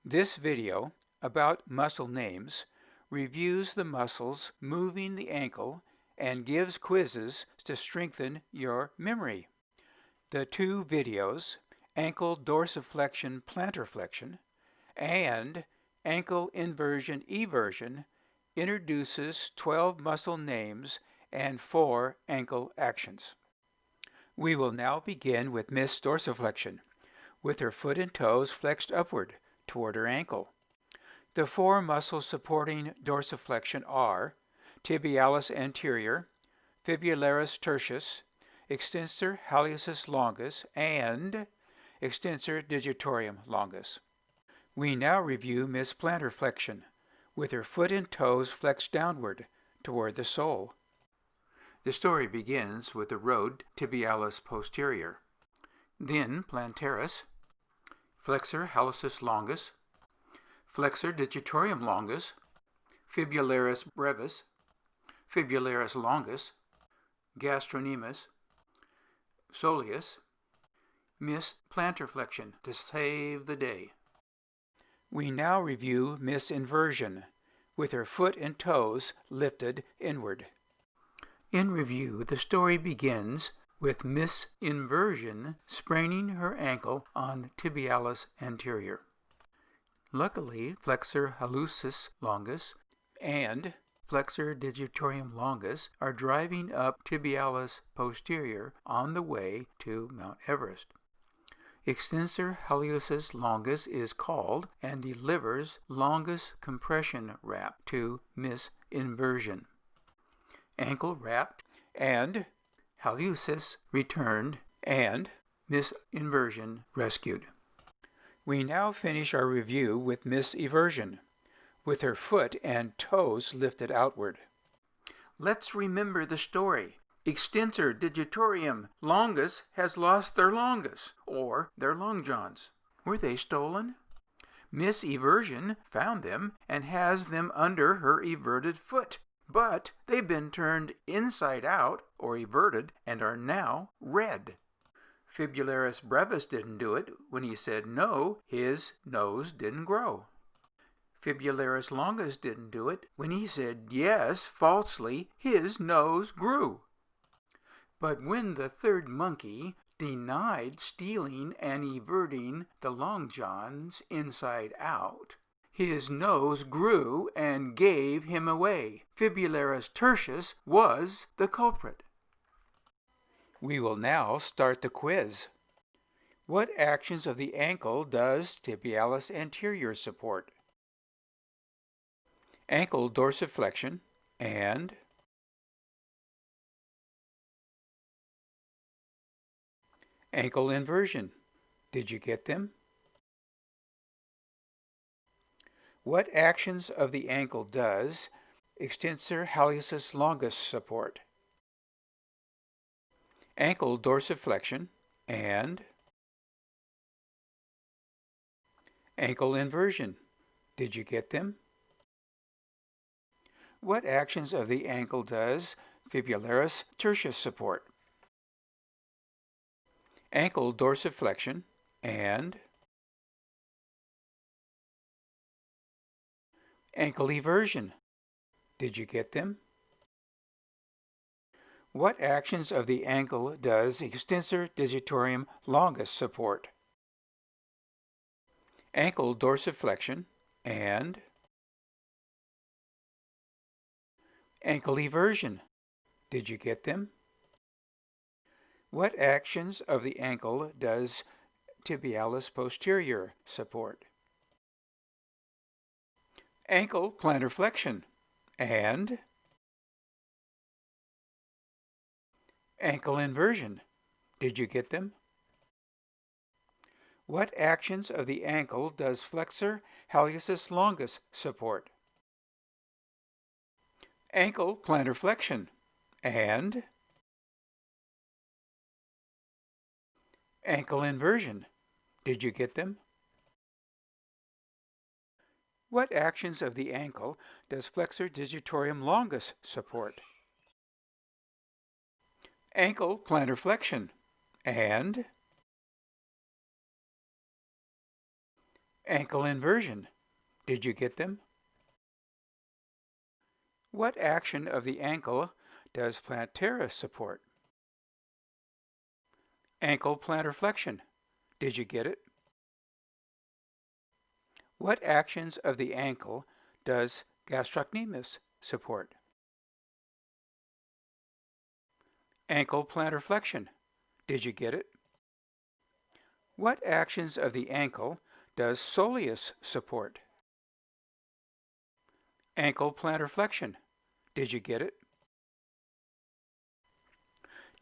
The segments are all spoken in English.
This video about muscle names reviews the muscles moving the ankle and gives quizzes to strengthen your memory. The two videos, ankle dorsiflexion plantar flexion and ankle inversion eversion, introduces 12 muscle names and 4 ankle actions. We will now begin with Miss dorsiflexion, with her foot and toes flexed upward toward her ankle. The 4 muscles supporting dorsiflexion are tibialis anterior, fibularis tertius, extensor hallucis longus, and extensor digitorum longus. We now review Miss plantar flexion, with her foot and toes flexed downward toward the sole. The story begins with the road tibialis posterior, then plantaris, flexor hallucis longus, flexor digitorum longus, fibularis brevis, fibularis longus, gastrocnemius, soleus, Miss plantar flexion to save the day. We now review Miss inversion, with her foot and toes lifted inward. In review, the story begins with Miss inversion spraining her ankle on tibialis anterior. Luckily, flexor hallucis longus and flexor digitorum longus are driving up tibialis posterior on the way to Mount Everest. Extensor hallucis longus is called and delivers longus compression wrap to Miss inversion. Ankle wrapped and hallucis returned and Miss inversion rescued. We now finish our review with Miss eversion, with her foot and toes lifted outward. Let's remember the story. Extensor digitorum longus has lost their longus, or their long johns. Were they stolen? Miss eversion found them and has them under her everted foot, but they've been turned inside out, or everted, and are now red. Fibularis brevis didn't do it. When he said no, his nose didn't grow. Fibularis longus didn't do it. When he said yes falsely, his nose grew. But when the third monkey denied stealing and everting the long johns inside out, his nose grew and gave him away. Fibularis tertius was the culprit. We will now start the quiz. What actions of the ankle does tibialis anterior support? Ankle dorsiflexion and ankle inversion. Did you get them? What actions of the ankle does extensor hallucis longus support? Ankle dorsiflexion and ankle inversion. Did you get them? What actions of the ankle does fibularis tertius support? Ankle dorsiflexion and ankle eversion. Did you get them? What actions of the ankle does extensor digitorum longus support? Ankle dorsiflexion and ankle eversion. Did you get them? What actions of the ankle does tibialis posterior support? Ankle plantar flexion and ankle inversion. Did you get them? What actions of the ankle does flexor hallucis longus support? Ankle plantar flexion and ankle inversion. Did you get them? What actions of the ankle does flexor digitorum longus support? Ankle plantar flexion and Ankle inversion. Did you get them? What action of the ankle does plantar support? Ankle plantar flexion. Did you get it? What actions of the ankle does gastrocnemius support? Ankle plantar flexion. Did you get it? What actions of the ankle does soleus support? Ankle plantar flexion. Did you get it?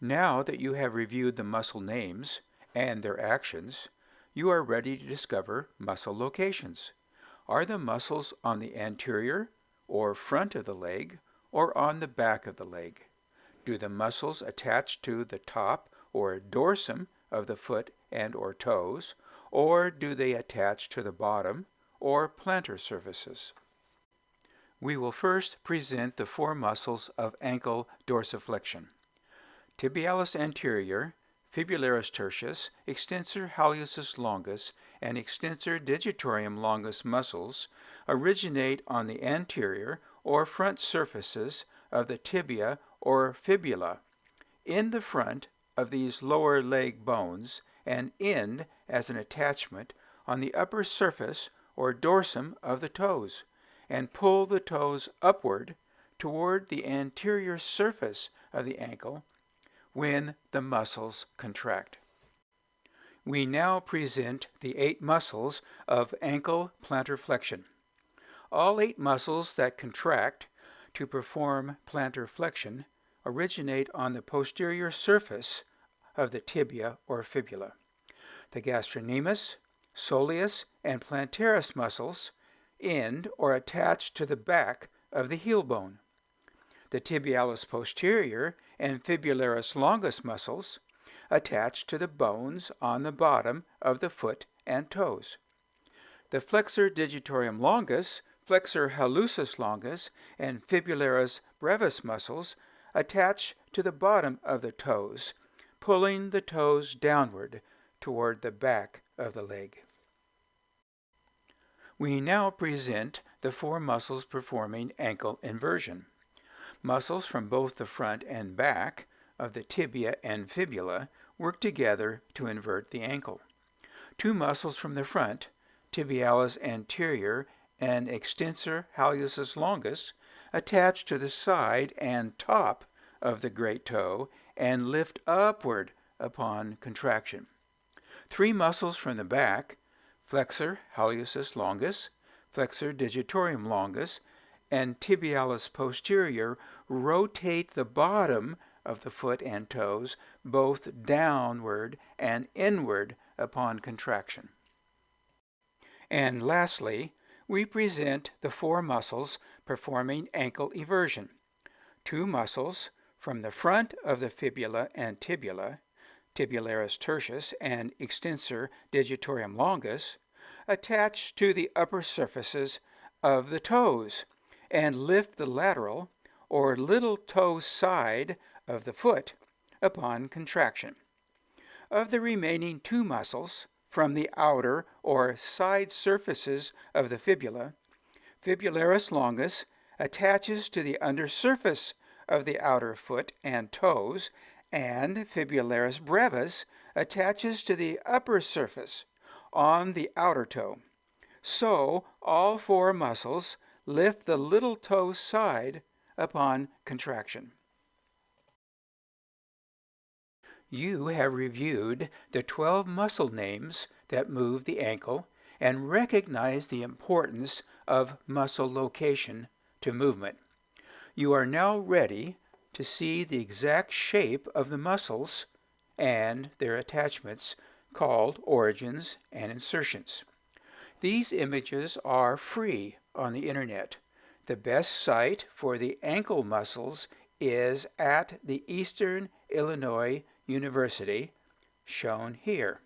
Now that you have reviewed the muscle names and their actions, you are ready to discover muscle locations. Are the muscles on the anterior or front of the leg or on the back of the leg? Do the muscles attach to the top or dorsum of the foot and or toes, or do they attach to the bottom or plantar surfaces? We will first present the four muscles of ankle dorsiflexion. Tibialis anterior, fibularis tertius, extensor hallucis longus, and extensor digitorum longus muscles originate on the anterior or front surfaces of the tibia or fibula, in the front of these lower leg bones, and end as an attachment on the upper surface or dorsum of the toes, and pull the toes upward toward the anterior surface of the ankle when the muscles contract. We now present the 8 muscles of ankle plantar flexion. All 8 muscles that contract to perform plantar flexion originate on the posterior surface of the tibia or fibula. The gastrocnemius, soleus, and plantaris muscles end or attach to the back of the heel bone. The tibialis posterior and fibularis longus muscles attach to the bones on the bottom of the foot and toes. The flexor digitorum longus, flexor hallucis longus, and fibularis brevis muscles attach to the bottom of the toes, pulling the toes downward toward the back of the leg. We now present the 4 muscles performing ankle inversion. Muscles from both the front and back of the tibia and fibula work together to invert the ankle. 2 muscles from the front, tibialis anterior and extensor hallucis longus, attach to the side and top of the great toe and lift upward upon contraction. 3 muscles from the back, flexor hallucis longus, flexor digitorum longus, and tibialis posterior, rotate the bottom of the foot and toes both downward and inward upon contraction. And lastly, we present the 4 muscles performing ankle eversion. 2 muscles from the front of the fibula and tibula, tibularis tertius and extensor digitorum longus, attach to the upper surfaces of the toes and lift the lateral or little toe side of the foot upon contraction. Of the remaining 2 muscles from the outer or side surfaces of the fibula, fibularis longus attaches to the undersurface of the outer foot and toes, and fibularis brevis attaches to the upper surface on the outer toe. So all 4 muscles lift the little toe side upon contraction. You have reviewed the 12 muscle names that move the ankle and recognize the importance of muscle location to movement. You are now ready to see the exact shape of the muscles and their attachments called origins and insertions. These images are free on the internet. The best site for the ankle muscles is at the Eastern Illinois University, shown here.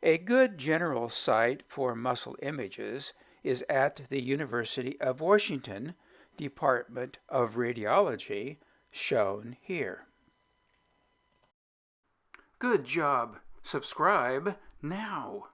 A good general site for muscle images is at the University of Washington Department of Radiology, shown here. Good job. Subscribe now.